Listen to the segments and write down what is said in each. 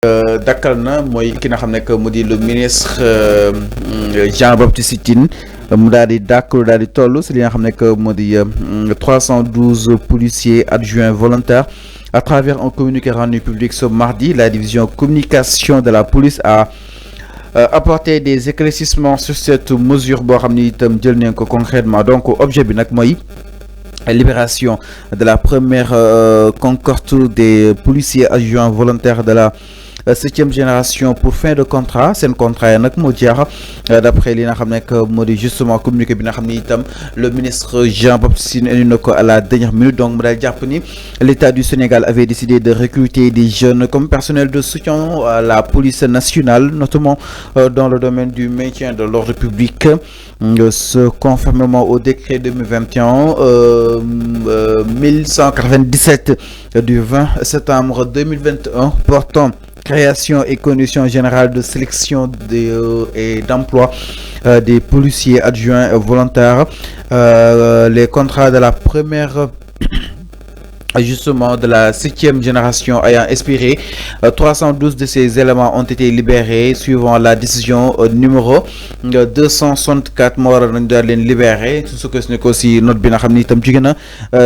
dakkal na mooy ki nga xam ne que mu di le ministre Jean-Baptiste Tine mu daal di dàkk daal di toll si li nga xam ne que mu di 312 policiers adjoints volontaires à travers un communiqué rendu public ce mardi. La division communication de la police a apporté des éclaircissements sur cette mesure boo xam ni itam jël nañ ko concrètement. Donc objet bi nag mooy libération de la première cohorte des policiers adjoints volontaires de la 7e génération pour fin de contrat. C'est un contrat nak mo jeex d'après li nga xamné que modi justement communiqué bi nga xamni itam le ministre Jean-Baptiste Tine indi nako à la dernière minute. Donc mu dal japp ni l'État du Sénégal avait décidé de recruter des jeunes comme personnel de soutien à la police nationale, notamment dans le domaine du maintien de l'ordre public. Ce conformément au décret 2021 1197 du 20 septembre 2021 portant création et conditions générales de sélection et d'emploi des policiers adjoints volontaires. Les contrats de la première justement de la 7e génération ayant expiré, 312 de ces éléments ont été libérés suivant la décision numéro 264 moo war nañ daal leen libéré. Tout ce que ce n'est aussi note bi nga xam ni itam jóge na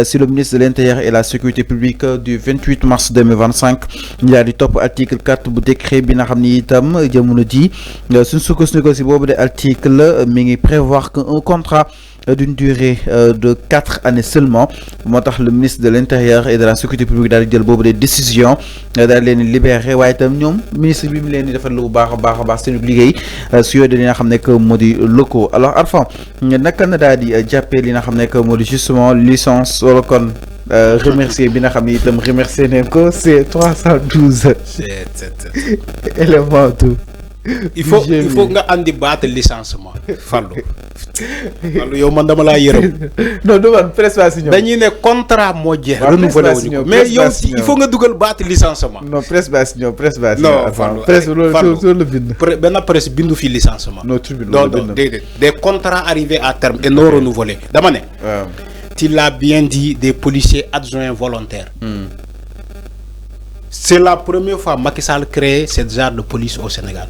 si le ministre de l'Intérieur et la Sécurité publique du 28 mars 2025 ñu daal di topp article 4 bu décret bi nga xam ni itam jamono ji suñ sukkandiku si boobu de article mi ngi prévoir qu'un contrat d'une durée de 4 années seulement moo tax le ministre de l'Intérieur et de la Sécurité publique daal di jël boobu de décision daal leen libéré. waaye itam ñoom ministre bi mu leen di defal lu baax a baax seen liggéey su yooyu li nga xam ne que moo di locaux. Alors Arfan naka na daal di jàppee li nga xam ne que moo di justement licence wala kon remercier bi nga xam ne itam remercier nañ ko c'est 312 éléments tout. il faut nga andi baat licenciement Fallou yow man dama laa yërëm. non du man prestation dañuy ne contrat moo jeex. renouvelé wuñu ko mais yow il faut nga dugal baat licenciement. non prestation non Fallou presse loolu la bind. benn presse bindu fi licenciement. non tribune non déedéet des contrats arrivés à terme et non renouvelés dama ne. tu l'as bien dit, des policiers adjoints volontaires. C'est la première fois que Macky Sall crée ce genre de police au Sénégal.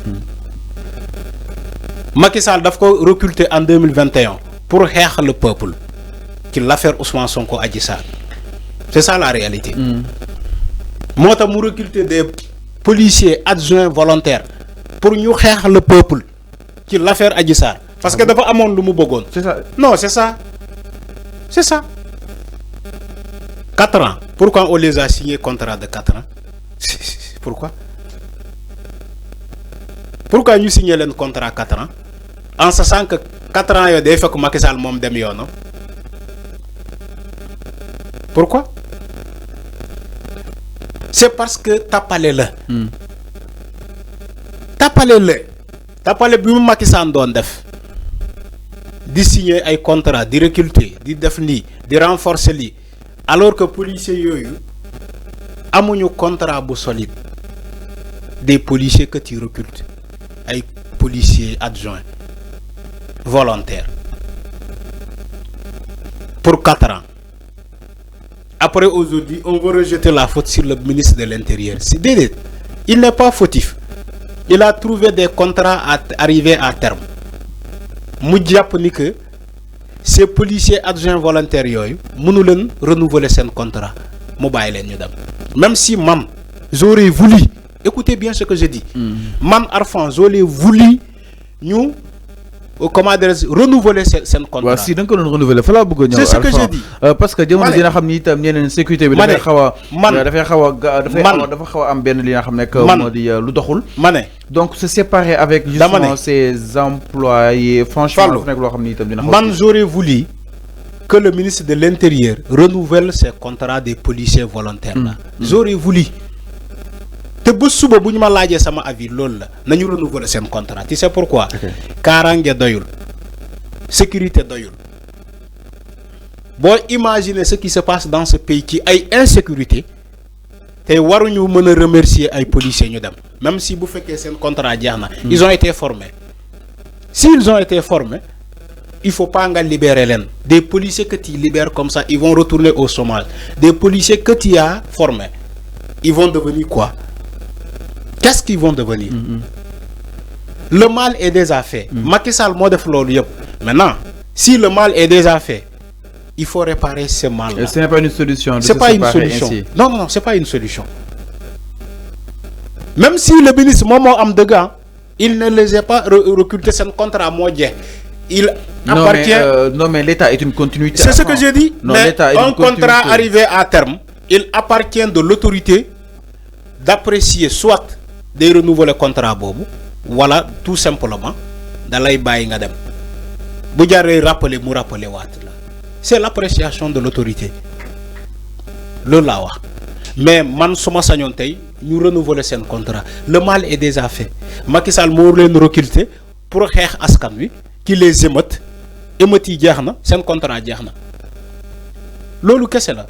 Macky Sall a recruté en 2021 pour xeex le peuple qui l'affaire Ousmane Sonko Adji Sarr. C'est ça la réalité. Moi, j'ai recruté des policiers adjoints volontaires pour ñu xeex le peuple qui l'affaire Adji Sarr. Parce que dafa amone lu mu bëggoon. C'est ça. Non, c'est ça. C'est ça. 4 ans. Pourquoi on les a signés contrat de 4 ans? Pourquoi? Pourquoi nous signons un contrat 4 ans? En sachant que 4 ans, il faut que Macky Sall mom dem yono. Pourquoi? C'est parce que t'as pas les là. T'as pas les là. T'as pas les bi Macky Sall doon def. Di signer un contrat, di recruter, di def li, di renforcer li. Alors que policiers yoyu amuñu contrat bu solide. Des policiers que tu recrutes, des policiers adjoints volontaires pour 4 ans. Après aujourd'hui, on veut rejeter la faute sur le ministre de l'Intérieur. Il n'est pas fautif. Il a trouvé des contrats arrivés à terme. Moudjaponi que ces policiers adjoints volontaires yoy mënu renouveler son contrat. Même si j'aurais voulu, écoutez bien ce que je dis. Man Arfan, j'aurais voulu nous renouveler ce contrat. Si donc on renouveler, c'est ce que je dis. Parce que je dina xamni tam ñeneen sécurité bi dafa xawa am ben li nga xamné que modi lu doxul. Donc se séparer avec justement ces employés franchement nek lo xamni tam dina j'aurais voulu que le ministre de l'Intérieur renouvelle ses contrats des policiers volontaires là. J'aurais voulu. Te bu suba buñu ma laajee sama avis lool la nañu renouveler sen contrat. Tu sais pourquoi? Kaaraange doyul. Sécurité doyul. Bon, imaginez ce qui se passe dans ce pays qui a insécurité. Te waruñu mëna remercier ay policiers ñu dem. Même si bu féké sen contrat jeexna, ils ont été formés. S'ils ont été formés, il faut pas en libérer l'un. Des policiers que tu libères comme ça, ils vont retourner au chômage. Des policiers que tu as formés, ils vont devenir quoi? qu'est-ce qu'ils vont devenir? Le mal est déjà fait. Macky Sall moo def loolu yëpp. Maintenant, si le mal est déjà fait, il faut réparer ce mal-là. Ce n'est pas une solution. C'est pas une solution. Ainsi. Non, non, c'est pas une solution. Même si le ministre Momo Amdega, il ne les a pas recrutés son contrat moyen. Il appartient. Non, mais l'État est une continuité. C'est ce que j'ai dit. Non, mais un contrat continuité. arrivé à terme, il appartient de l'autorité d'apprécier soit des renouveler contrat bobu, voilà, tout simplement, d'aller bailler ngadem. Vous avez rappelé, vous rappelez wat là. C'est l'appréciation de l'autorité. Le lawa. Mais man soma sañon tay ñu renouveler sen contrat. Le mal est déjà fait. Macky Sall mo leen recruter pour xex askan wi qui les émeute. Émeute yi jeexna, sen contrat jeexna. Lolu kessé la.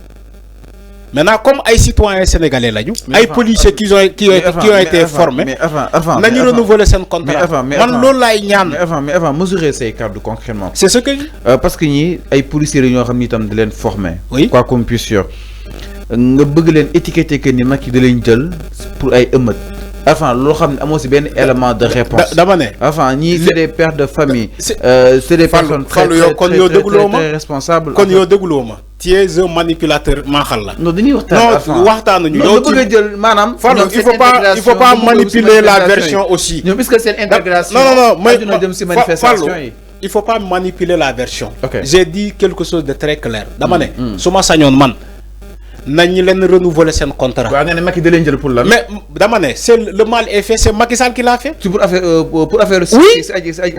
Maintenant, comme les citoyens sénégalais, les policiers qui ont été formés, nous renouveler ce contrat. Mais avant, mesurer ces cadres concrètement. C'est ce que je dis. Parce que les policiers qui sont formés, oui. Quoi qu'on puisse dire, nous voulons étiqueter que nous avons pour les émeutes. Enfin, c'est bien élément de réponse. Enfin, c'est des pères de famille. C'est des personnes très responsables. Tu es un manipulateur. Non, il ne faut pas manipuler la version aussi. Non, puisque c'est l'intégration. Non, il ne faut pas manipuler la version. J'ai dit quelque chose de très clair. Nañu leen renouveler sen contrat. Mais damane, c'est le mal est fait, c'est Macky Sall qui l'a fait. Pour affaire oui.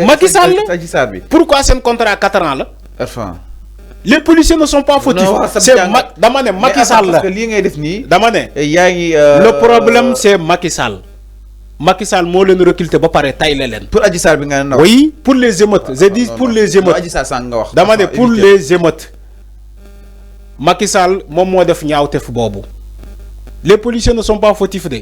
Macky Sall. Pourquoi c'est un contrat à 4 ans là? Enfin. Les policiers ne sont pas fautifs. C'est damane Macky Sall. Parce que li ngay def ni damane le problème c'est Macky Sall. Macky Sall mo leen recruter ba paré taylé leen. Pour Adji Sarr bi nga na. Oui, pour les émeutes. Je dis pour les émeutes. Adji Sarr sang nga wax. Damane pour les émeutes. Macky Sall mom mo def ñaawtef bobu. Les policiers ne sont pas fautifs de.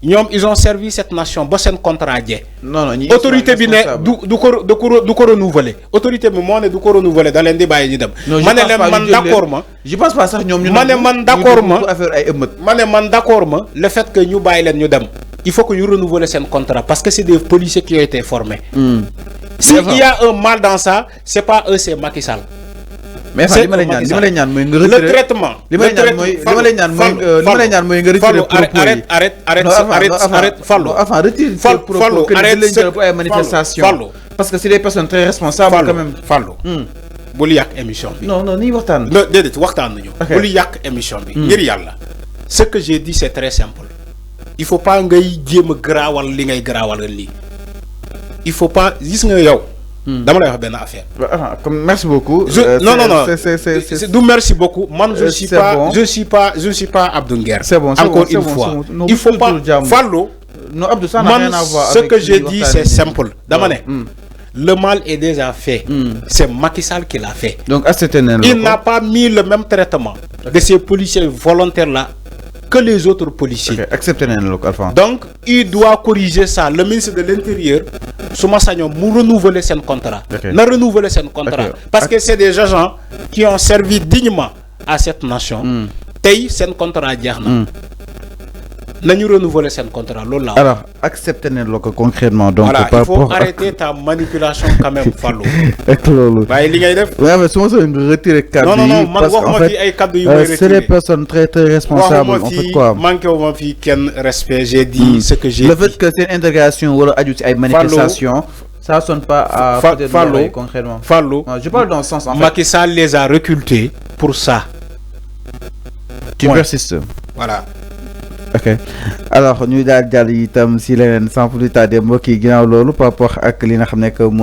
Ils ont servi cette nation ba sen contrat djé. Non, autorité bi né du ko renouveler. Autorité bi mo né du ko renouveler da len di baye ñu dem. Mané man d'accord ma. Je pense pas sax ñom ñu man d'accord ma. Affaire ay émeute. Mané man d'accord ma le fait que ñu baye len ñu dem. Il faut que ñu renouveler sen contrat parce que c'est des policiers qui ont été formés. S'il y a un mal dans ça, c'est pas eux, c'est Macky Sall. Mais le traitement. Arrête. Parce que c'est des personnes très responsables quand même. Fallo. Émission. Non, ni waxtaan. Dédé waxtaan nañu. Bul yak émission bi. Ngir Yalla. Ce que j'ai dit c'est très simple. Il faut pas ngay jëm grawal li ngay grawal li. Il faut pas gis nga yow. Dama lay wax ben affaire. Merci beaucoup. Non. C'est merci beaucoup. Moi je suis pas Abdou Nguer. C'est bon. Encore une fois. Il faut pas Fallo. Non, Abdou, ça n'a rien à voir avec ce que j'ai dit c'est simple. Dama le mal est déjà fait. C'est Macky Sall qui l'a fait. Donc il n'a pas mis le même traitement de ces policiers volontaires là que les autres policiers. Donc, il doit corriger ça. Le ministre de l'Intérieur, nous renouveler son contrat. Nous renouveler son contrat. Parce que c'est des agents qui ont servi dignement à cette nation. Tay, c'est contrat diarna. Nous renouveler son contrat. Alors, acceptez-le concrètement. Donc, voilà, il faut arrêter ta manipulation quand même, Fallo. Non, parce qu'en fait, c'est des personnes très responsables. En fait, quoi? Respect, j'ai dit ce que j'ai dit. Le fait que c'est une intégration ou une manifestation, ça ne sonne pas à Fallo, concrètement. Fallo. Je parle dans le sens en fait. Macky Sall les a recrutés pour ça. Tu persistes. Voilà. Ok alors ñu daal jàll itam si leneen sans plus tarder mbokk yi ginnaaw loolu par rapport ak li nga xam ne